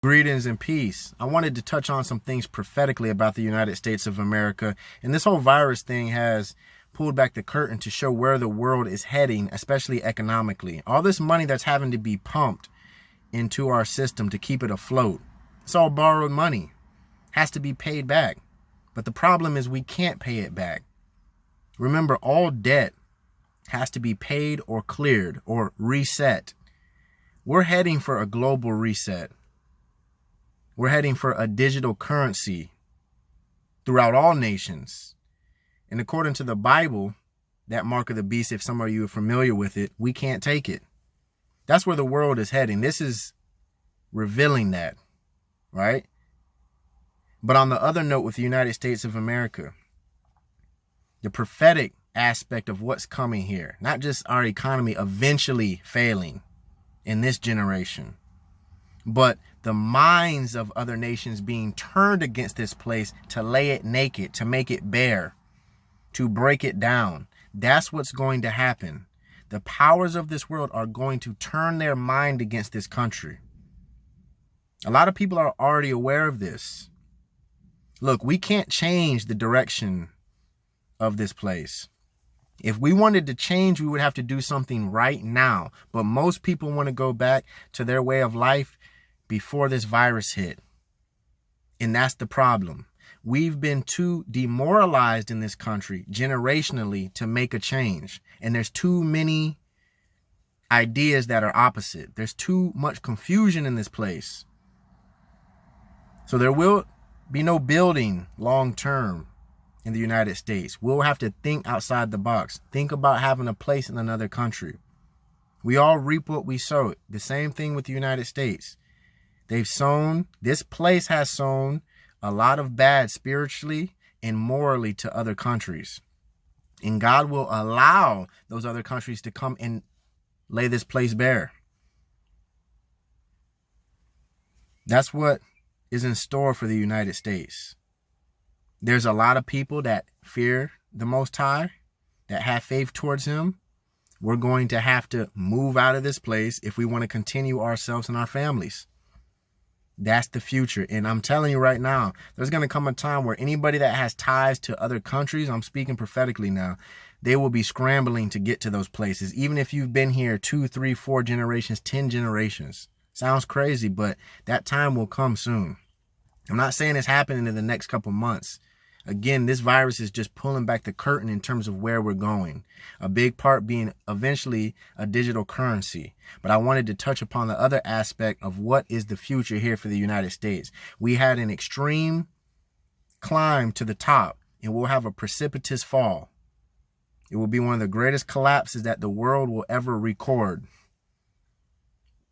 Greetings and peace. I wanted to touch on some things prophetically about the United States of America. And this whole virus thing has pulled back the curtain to show where the world is heading, especially economically. All this money that's having to be pumped into our system to keep it afloat, it's all borrowed money, has to be paid back. But the problem is we can't pay it back. Remember, all debt has to be paid or cleared or reset. We're heading for a global reset. We're heading for a digital currency throughout all nations. And according to the Bible, that mark of the beast, if some of you are familiar with it, we can't take it. That's where the world is heading. This is revealing that, right? But on the other note, with the United States of America, the prophetic aspect of what's coming here, not just our economy eventually failing in this generation, but the minds of other nations being turned against this place to lay it naked, to make it bare, to break it down. That's what's going to happen. The powers of this world are going to turn their mind against this country. A lot of people are already aware of this. Look, we can't change the direction of this place. If we wanted to change, we would have to do something right now. But most people want to go back to their way of life before this virus hit. And that's the problem. We've been too demoralized in this country generationally to make a change. And there's too many ideas that are opposite. There's too much confusion in this place. So there will be no building long term in the United States. We'll have to think outside the box. Think about having a place in another country. We all reap what we sow. The same thing with the United States. They've sown, this place has sown a lot of bad spiritually and morally to other countries. And God will allow those other countries to come and lay this place bare. That's what is in store for the United States. There's a lot of people that fear the Most High, that have faith towards Him. We're going to have to move out of this place if we want to continue ourselves and our families. That's the future. And I'm telling you right now, there's going to come a time where anybody that has ties to other countries, I'm speaking prophetically now, they will be scrambling to get to those places. Even if you've been here 2, 3, 4 generations, 10 generations. Sounds crazy, but that time will come soon. I'm not saying it's happening in the next couple months. Again, this virus is just pulling back the curtain in terms of where we're going. A big part being eventually a digital currency. But I wanted to touch upon the other aspect of what is the future here for the United States. We had an extreme climb to the top, and we'll have a precipitous fall. It will be one of the greatest collapses that the world will ever record.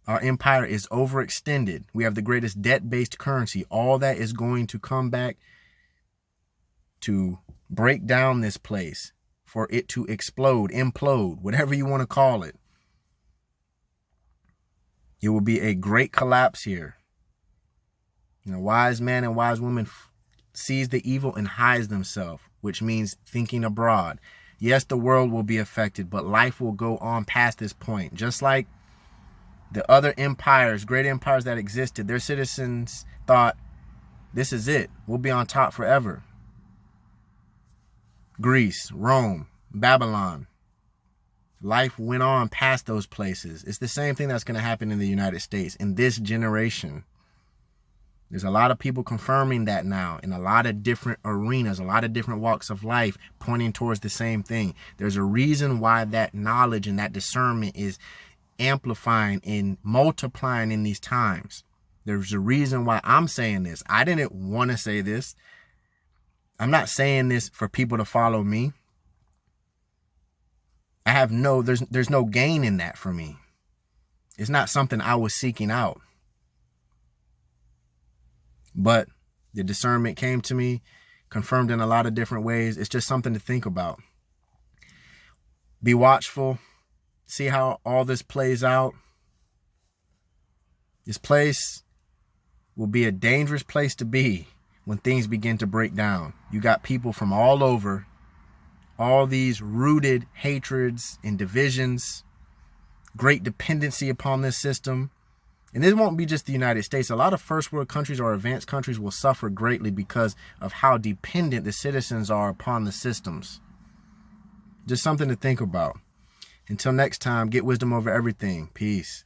Our empire is overextended. We have the greatest debt-based currency. All that is going to come back to break down this place, for it to explode, implode, whatever you want to call it. It will be a great collapse here. A wise man and wise woman sees the evil and hides themselves, which means thinking abroad. Yes, the world will be affected, but life will go on past this point. Just like the other empires, great empires that existed, their citizens thought, this is it. We'll be on top forever. Greece, Rome, Babylon. Life went on past those places. It's the same thing that's going to happen in the United States in this generation. There's a lot of people confirming that now in a lot of different arenas, a lot of different walks of life pointing towards the same thing. There's a reason why that knowledge and that discernment is amplifying and multiplying in these times. There's a reason why I'm saying this. I didn't want to say this. I'm not saying this for people to follow me. There's no gain in that for me. It's not something I was seeking out. But the discernment came to me, confirmed in a lot of different ways. It's just something to think about. Be watchful. See how all this plays out. This place will be a dangerous place to be when things begin to break down. You got people from all over, all these rooted hatreds and divisions, great dependency upon this system. And this won't be just the United States. A lot of first world countries or advanced countries will suffer greatly because of how dependent the citizens are upon the systems. Just something to think about. Until next time, get wisdom over everything. Peace.